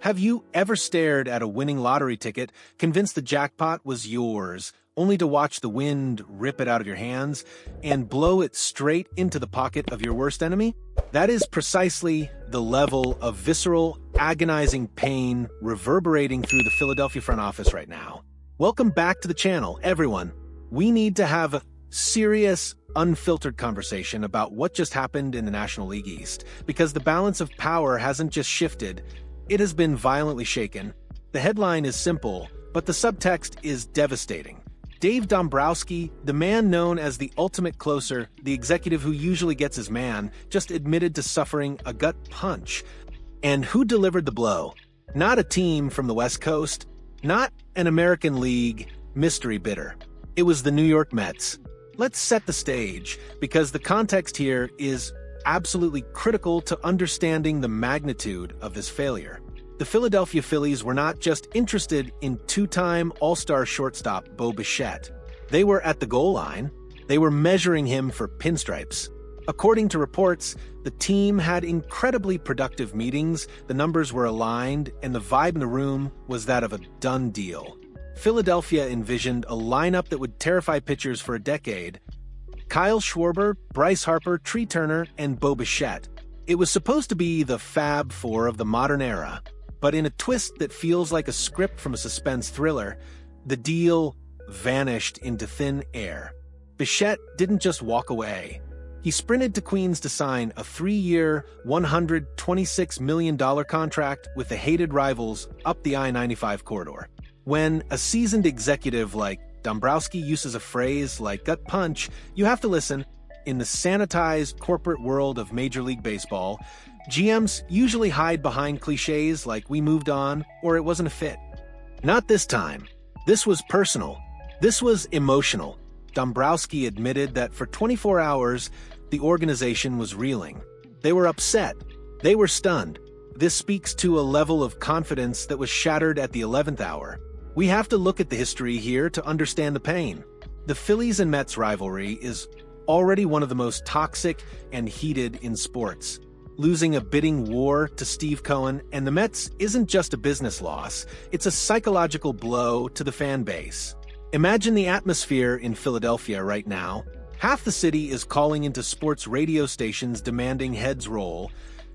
Have you ever stared at a winning lottery ticket, convinced the jackpot was yours, only to watch the wind rip it out of your hands and blow it straight into the pocket of your worst enemy? That is precisely the level of visceral, agonizing pain reverberating through the Philadelphia front office right now. Welcome back to the channel, everyone. We need to have a serious, unfiltered conversation about what just happened in the National League East, because the balance of power hasn't just shifted, it has been violently shaken. The headline is simple, but the subtext is devastating. Dave Dombrowski, the man known as the ultimate closer, the executive who usually gets his man, just admitted to suffering a gut punch. And who delivered the blow? Not a team from the West Coast, not an American League mystery bidder. It was the New York Mets. Let's set the stage, because the context here is absolutely critical to understanding the magnitude of this failure. The Philadelphia Phillies were not just interested in two-time All-Star shortstop Bo Bichette. They were at the goal line. They were measuring him for pinstripes. According to reports, the team had incredibly productive meetings, the numbers were aligned, and the vibe in the room was that of a done deal. Philadelphia envisioned a lineup that would terrify pitchers for a decade: Kyle Schwarber, Bryce Harper, Tree Turner, and Bo Bichette. It was supposed to be the Fab Four of the modern era, but in a twist that feels like a script from a suspense thriller, the deal vanished into thin air. Bichette didn't just walk away. He sprinted to Queens to sign a 3-year, $126 million contract with the hated rivals up the I-95 corridor. When a seasoned executive like Dombrowski uses a phrase like gut punch, you have to listen. In the sanitized corporate world of Major League Baseball, GMs usually hide behind cliches like "we moved on" or "it wasn't a fit." Not this time. This was personal. This was emotional. Dombrowski admitted that for 24 hours, the organization was reeling. They were upset. They were stunned. This speaks to a level of confidence that was shattered at the 11th hour. We have to look at the history here to understand the pain. The Phillies and Mets rivalry is already one of the most toxic and heated in sports. Losing a bidding war to Steve Cohen and the Mets isn't just a business loss, it's a psychological blow to the fan base. Imagine the atmosphere in Philadelphia right now. Half the city is calling into sports radio stations demanding heads roll,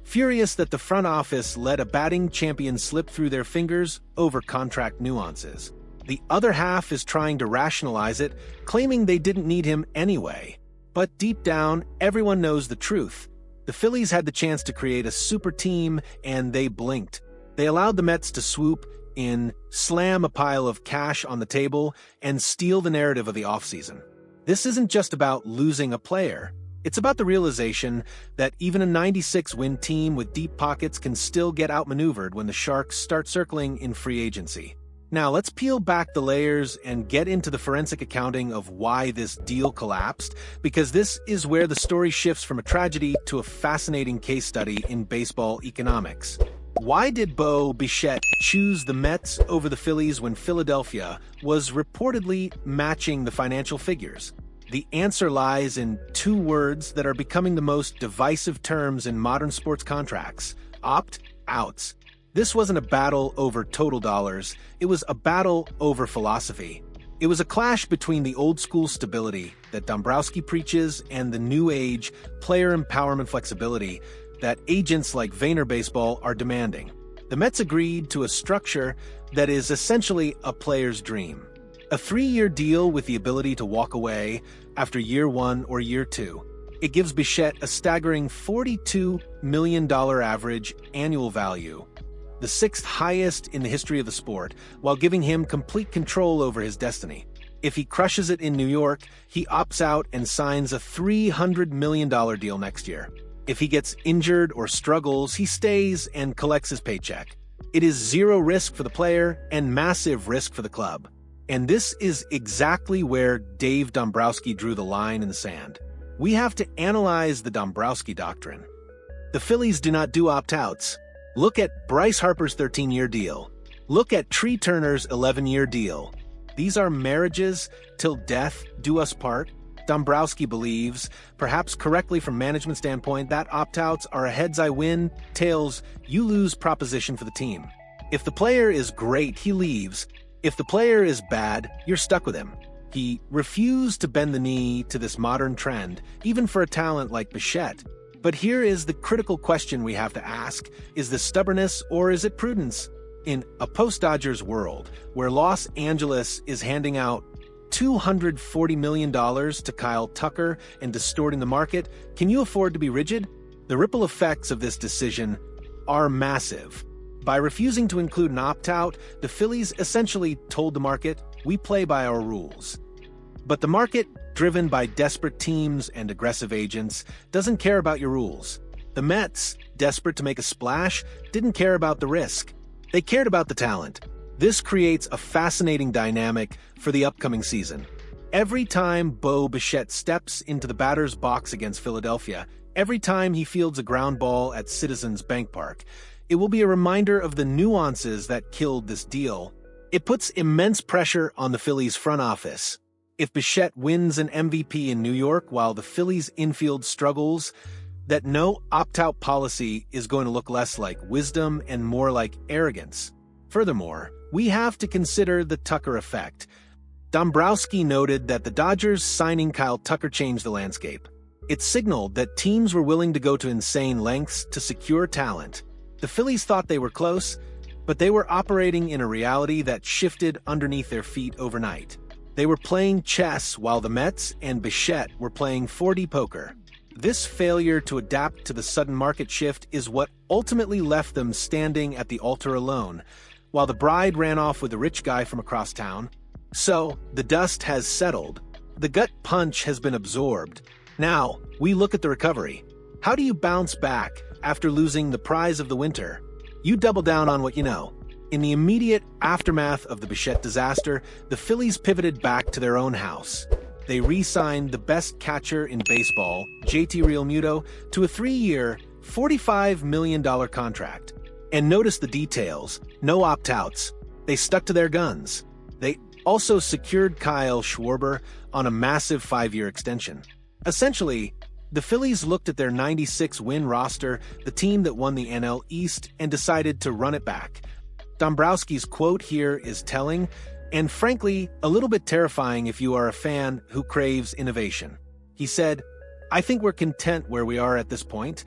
furious that the front office let a batting champion slip through their fingers over contract nuances. The other half is trying to rationalize it, claiming they didn't need him anyway. But deep down, everyone knows the truth. The Phillies had the chance to create a super team, and they blinked. They allowed the Mets to swoop in, slam a pile of cash on the table, and steal the narrative of the offseason. This isn't just about losing a player. It's about the realization that even a 96-win team with deep pockets can still get outmaneuvered when the Sharks start circling in free agency. Now, let's peel back the layers and get into the forensic accounting of why this deal collapsed, because this is where the story shifts from a tragedy to a fascinating case study in baseball economics. Why did Bo Bichette choose the Mets over the Phillies when Philadelphia was reportedly matching the financial figures? The answer lies in two words that are becoming the most divisive terms in modern sports contracts: opt-outs. This wasn't a battle over total dollars, it was a battle over philosophy. It was a clash between the old-school stability that Dombrowski preaches and the new age player empowerment flexibility that agents like Vayner Baseball are demanding. The Mets agreed to a structure that is essentially a player's dream. A 3-year deal with the ability to walk away after year 1 or year 2. It gives Bichette a staggering $42 million average annual value, the 6th highest in the history of the sport, while giving him complete control over his destiny. If he crushes it in New York, he opts out and signs a $300 million deal next year. If he gets injured or struggles, he stays and collects his paycheck. It is zero risk for the player and massive risk for the club. And this is exactly where Dave Dombrowski drew the line in the sand. We have to analyze the Dombrowski doctrine. The Phillies do not do opt-outs. Look at Bryce Harper's 13-year deal. Look at Tree Turner's 11-year deal. These are marriages till death do us part. Dombrowski believes, perhaps correctly from management standpoint, that opt-outs are a heads I win, tails you lose proposition for the team. If the player is great, he leaves. If the player is bad, you're stuck with him. He refused to bend the knee to this modern trend, even for a talent like Bichette. But here is the critical question we have to ask. Is this stubbornness or is it prudence? In a post-Dodgers world, where Los Angeles is handing out $240 million to Kyle Tucker and distorting the market, can you afford to be rigid? The ripple effects of this decision are massive. By refusing to include an opt-out, the Phillies essentially told the market, we play by our rules. But the market, driven by desperate teams and aggressive agents, doesn't care about your rules. The Mets, desperate to make a splash, didn't care about the risk. They cared about the talent. This creates a fascinating dynamic for the upcoming season. Every time Bo Bichette steps into the batter's box against Philadelphia, every time he fields a ground ball at Citizens Bank Park, it will be a reminder of the nuances that killed this deal. It puts immense pressure on the Phillies front office. If Bichette wins an MVP in New York while the Phillies infield struggles, that no opt-out policy is going to look less like wisdom and more like arrogance. Furthermore, we have to consider the Tucker effect. Dombrowski noted that the Dodgers signing Kyle Tucker changed the landscape. It signaled that teams were willing to go to insane lengths to secure talent. The Phillies thought they were close, but they were operating in a reality that shifted underneath their feet overnight. They were playing chess while the Mets and Bichette were playing 4D poker. This failure to adapt to the sudden market shift is what ultimately left them standing at the altar alone, while the bride ran off with a rich guy from across town. So, the dust has settled. The gut punch has been absorbed. Now, we look at the recovery. How do you bounce back after losing the prize of the winter? You double down on what you know. In the immediate aftermath of the Bichette disaster, the Phillies pivoted back to their own house. They re-signed the best catcher in baseball, JT Realmuto, to a 3-year, $45 million contract. And notice the details. No opt-outs. They stuck to their guns. They also secured Kyle Schwarber on a massive 5-year extension. Essentially, the Phillies looked at their 96-win roster, the team that won the NL East, and decided to run it back. Dombrowski's quote here is telling, and frankly, a little bit terrifying if you are a fan who craves innovation. He said, I think we're content where we are at this point.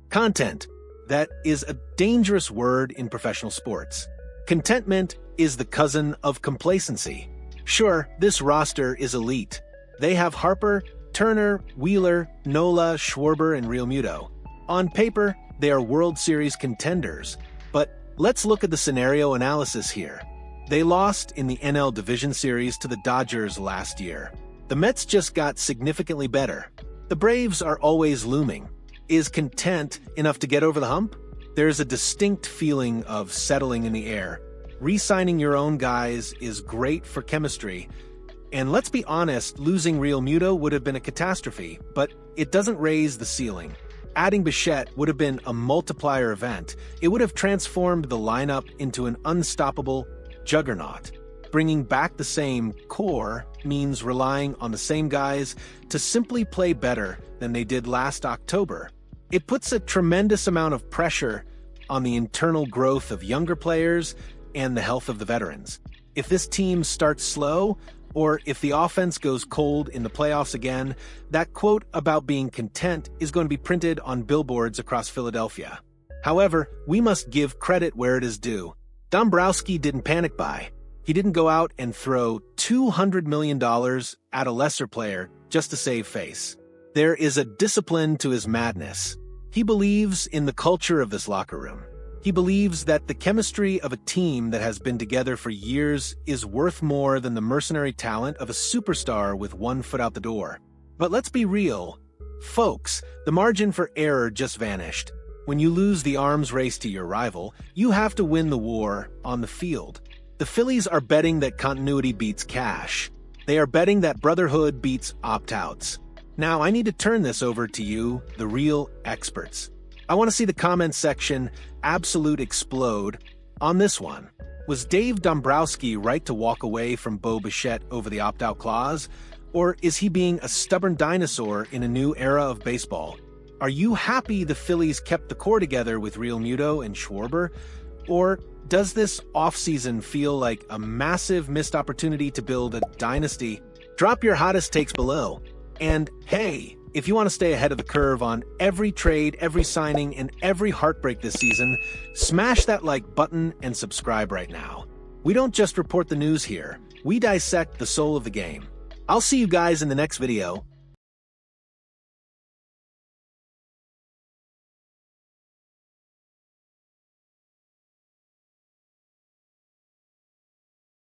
Content. That is a dangerous word in professional sports. Contentment is the cousin of complacency. Sure, this roster is elite. They have Harper, Turner, Wheeler, Nola, Schwarber, and Realmuto. On paper, they are World Series contenders. But let's look at the scenario analysis here. They lost in the NL Division Series to the Dodgers last year. The Mets just got significantly better. The Braves are always looming. Is content enough to get over the hump? There's a distinct feeling of settling in the air. Re-signing your own guys is great for chemistry. And let's be honest, losing Realmuto would have been a catastrophe, but it doesn't raise the ceiling. Adding Bichette would have been a multiplier event. It would have transformed the lineup into an unstoppable juggernaut. Bringing back the same core means relying on the same guys to simply play better than they did last October. It puts a tremendous amount of pressure on the internal growth of younger players and the health of the veterans. If this team starts slow, or if the offense goes cold in the playoffs again, that quote about being content is going to be printed on billboards across Philadelphia. However, we must give credit where it is due. Dombrowski didn't panic buy. He didn't go out and throw $200 million at a lesser player just to save face. There is a discipline to his madness. He believes in the culture of this locker room. He believes that the chemistry of a team that has been together for years is worth more than the mercenary talent of a superstar with one foot out the door. But let's be real. Folks, the margin for error just vanished. When you lose the arms race to your rival, you have to win the war on the field. The Phillies are betting that continuity beats cash. They are betting that brotherhood beats opt-outs. Now, I need to turn this over to you, the real experts. I want to see the comments section absolute explode on this one. Was Dave Dombrowski right to walk away from Bo Bichette over the opt-out clause? Or is he being a stubborn dinosaur in a new era of baseball? Are you happy the Phillies kept the core together with Realmuto and Schwarber? Or does this offseason feel like a massive missed opportunity to build a dynasty? Drop your hottest takes below. And hey, if you want to stay ahead of the curve on every trade, every signing, and every heartbreak this season, smash that like button and subscribe right now. We don't just report the news here, we dissect the soul of the game. I'll see you guys in the next video.